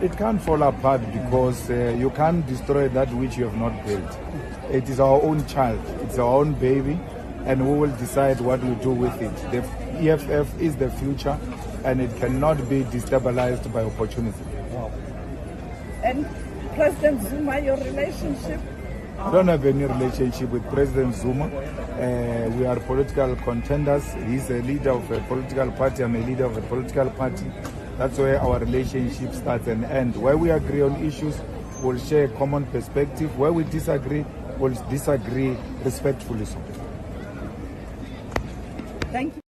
It can't fall apart because you can't destroy that which you have not built. It is our own child, it's our own baby, and we will decide what we do with it. The EFF is the future, and it cannot be destabilized by opportunity. Wow. And President Zuma, your relationship? I don't have any relationship with President Zuma. We are political contenders. He's a leader of a political party. I'm a leader of a political party. That's where our relationship starts and ends. Where we agree on issues, we'll share a common perspective. Where we disagree, we'll disagree respectfully. Thank you.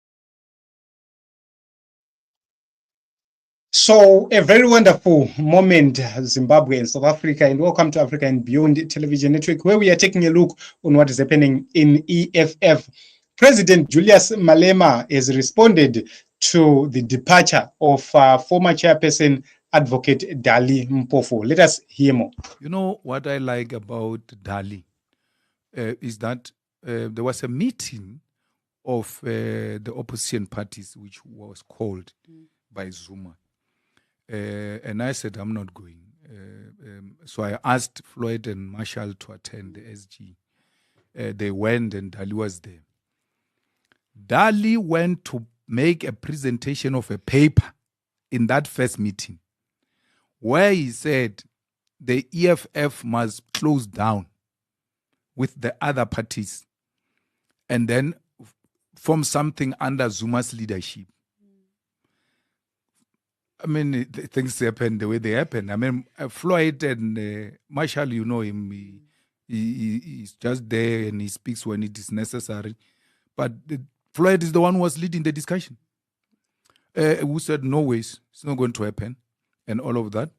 So a very wonderful moment, Zimbabwe and South Africa, and welcome to Africa and Beyond Television Network, where we are taking a look on what is happening in EFF. President Julius Malema has responded to the departure of former chairperson Advocate Dali Mpofu. Let us hear more. You know what I like about Dali is that there was a meeting of the opposition parties which was called by Zuma. And I said, I'm not going. So I asked Floyd and Marshall to attend the SG. They went and Dali was there. Dali went to make a presentation of a paper in that first meeting where he said the EFF must close down with the other parties and then form something under Zuma's leadership. I mean, things happen the way they happen. I mean, Floyd and Marshall, you know him, he's just there and he speaks when it is necessary. But Floyd is the one who was leading the discussion. Who said, no ways, it's not going to happen, and all of that.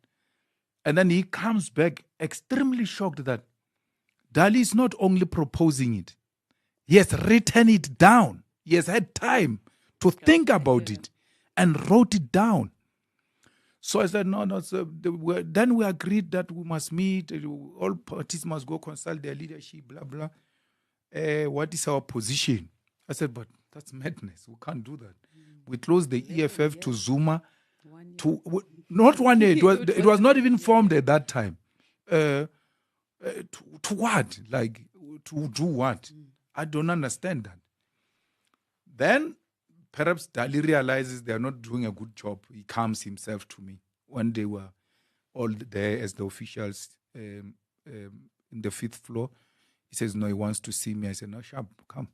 And then he comes back extremely shocked that Dali is not only proposing it, he has written it down. He has had time to think about it and wrote it down. So I said, no. So then we agreed that we must meet, all parties must go consult their leadership, blah, blah. What is our position? I said, but that's madness. We can't do that. We closed the EFF to Zuma. Not 1 year. It was not even formed at that time. To what? Like, to do what? I don't understand that. Then perhaps Dali realizes they are not doing a good job. He comes himself to me when they were all there as the officials in the 5th floor. He says, no, he wants to see me. I said, no, sharp, come.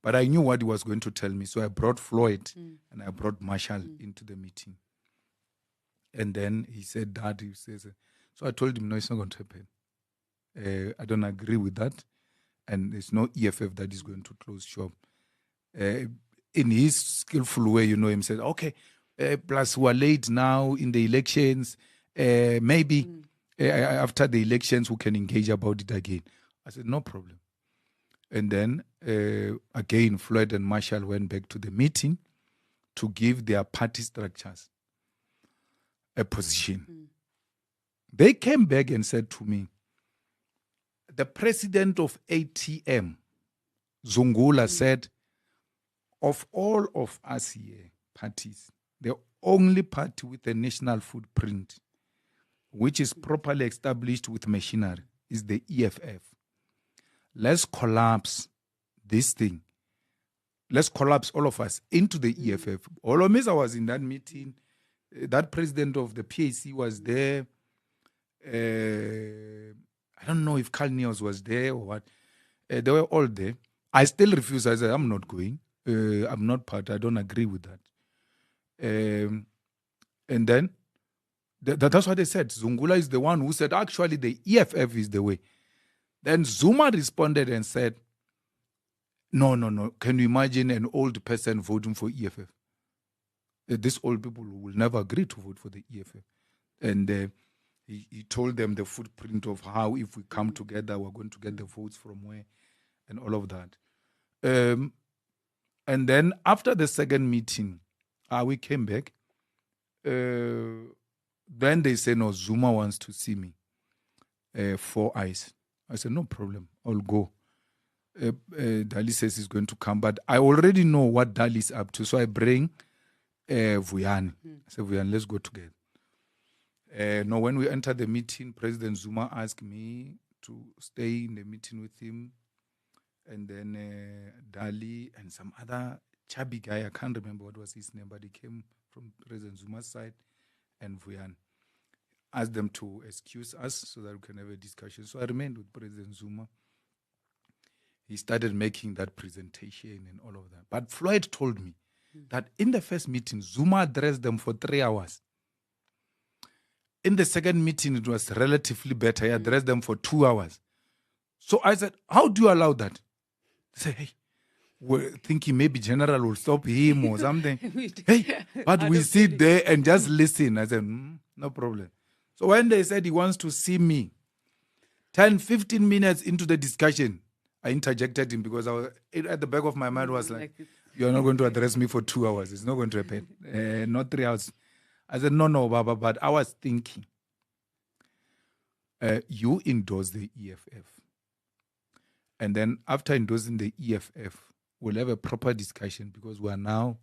But I knew what he was going to tell me. So I brought Floyd and I brought Marshall into the meeting. And then he said that. He says, so I told him, no, it's not going to happen. I don't agree with that. And there's no EFF that is going to close shop. In his skillful way, you know, him said, okay, plus we are late now in the elections. Maybe after the elections, we can engage about it again. I said, no problem. And then, again, Floyd and Marshall went back to the meeting to give their party structures a position. They came back and said to me, the president of ATM, Zungula, said, of all of us here, parties, the only party with a national footprint, which is properly established with machinery, is the EFF. Let's collapse this thing. Let's collapse all of us into the EFF. All of us, I was in that meeting. That president of the PAC was there. I don't know if Carl Neos was there or what. They were all there. I still refuse. I said, I'm not going. I'm not part. I don't agree with that. And then that's what they said. Zungula is the one who said, actually, the EFF is the way. Then Zuma responded and said, no. Can you imagine an old person voting for EFF? These old people will never agree to vote for the EFF. And he told them the footprint of how if we come together, we're going to get the votes from where and all of that. And then after the second meeting, we came back. Then they said, no, Zuma wants to see me. 4 eyes. I said, no problem, I'll go. Dali says he's going to come, but I already know what Dali is up to. So I bring Vuyani. I said, Vuyani, let's go together. No, when we entered the meeting, President Zuma asked me to stay in the meeting with him. And then Dali and some other chubby guy, I can't remember what was his name, but he came from President Zuma's side, and Vuyan asked them to excuse us so that we can have a discussion. So I remained with President Zuma. He started making that presentation and all of that. But Floyd told me that in the first meeting, Zuma addressed them for 3 hours. In the second meeting, it was relatively better. He addressed them for 2 hours. So I said, how do you allow that? They say, hey, we're thinking maybe General will stop him or something. Hey, but we sit there and just listen. I said, no problem. So when they said he wants to see me, 10, 15 minutes into the discussion, I interjected him because I was, at the back of my mind was like, you're not going to address me for 2 hours. It's not going to happen. Not 3 hours. I said, no, Baba, but I was thinking, you endorse the EFF. And then after endorsing the EFF, we'll have a proper discussion because we are now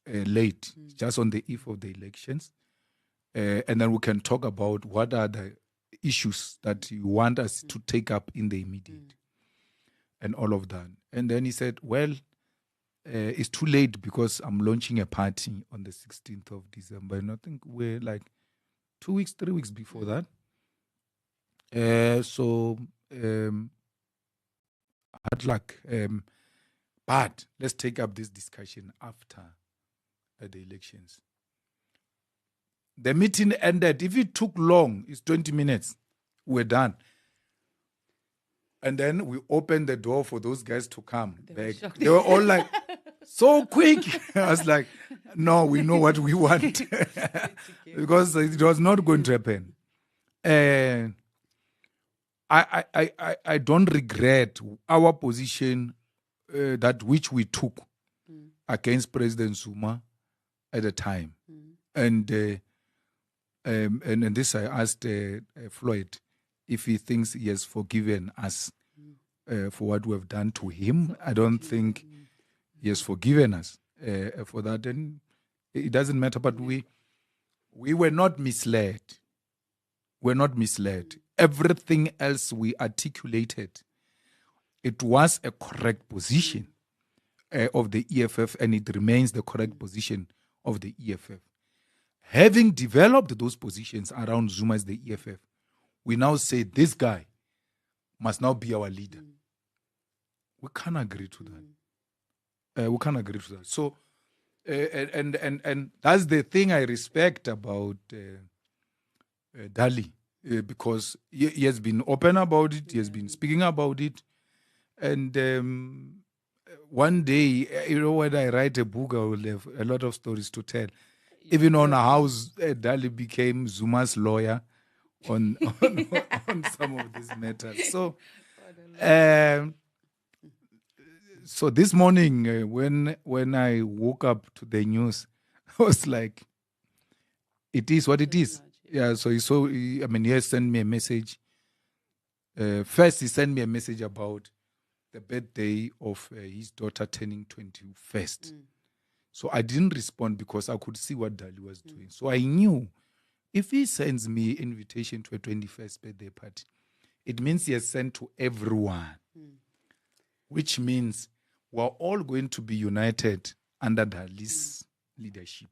late, just on the eve of the elections. And then we can talk about what are the issues that you want us to take up in the immediate and all of that. And then he said, well, it's too late because I'm launching a party on the 16th of December. And I think we're like 2 weeks, 3 weeks before that. Hard luck. But let's take up this discussion after the elections. The meeting ended. If it took long, it's 20 minutes. We're done. And then we opened the door for those guys to come back. They were all like, so quick. I was like, no, we know what we want. Because it was not going to happen. I don't regret our position that which we took against President Zuma at the time. And this I asked Floyd if he thinks he has forgiven us for what we have done to him. I don't think he has forgiven us for that. And it doesn't matter, but we were not misled. We're not misled. Everything else we articulated, it was a correct position of the EFF, and it remains the correct position of the EFF. Having developed those positions around Zuma as the EFF, we now say this guy must now be our leader. We can't agree to that. We can't agree to that. So, and that's the thing I respect about Dali. Because he has been open about it, he has been speaking about it. And one day, when I write a book, I will have a lot of stories to tell. Even on how Dali became Zuma's lawyer on some of these matters. So this morning, when I woke up to the news, I was like, it is what it is. Yeah, so he has sent me a message. First, he sent me a message about the birthday of his daughter turning 21st. So I didn't respond because I could see what Dali was doing. So I knew if he sends me invitation to a 21st birthday party, it means he has sent to everyone, which means we're all going to be united under Dali's leadership.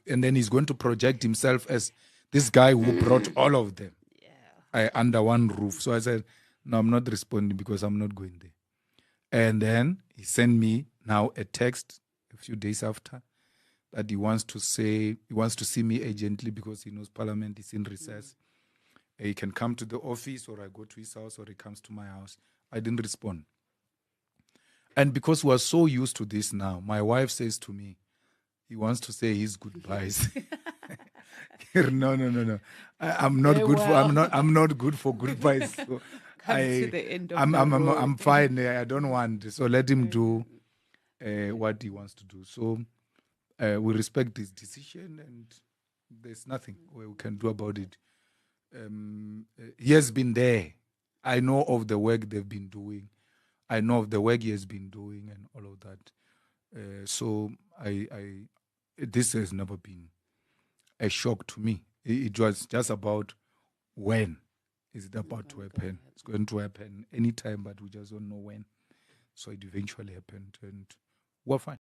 And then he's going to project himself as this guy who brought all of them under one roof. So I said, no, I'm not responding because I'm not going there. And then he sent me now a text a few days after that he wants to see me urgently because he knows Parliament is in recess. He can come to the office, or I go to his house, or he comes to my house. I didn't respond. And because we are so used to this now, my wife says to me, he wants to say his goodbyes. No. I'm not good for. I'm not good for goodbyes. So I'm fine. I don't want. So let him do what he wants to do. So we respect his decision, and there's nothing we can do about it. He has been there. I know of the work they've been doing. I know of the work he has been doing, and all of that. So this has never been a shock to me. It was just about when is it about to happen. It's going to happen anytime, but we just don't know when. So it eventually happened, and we're fine.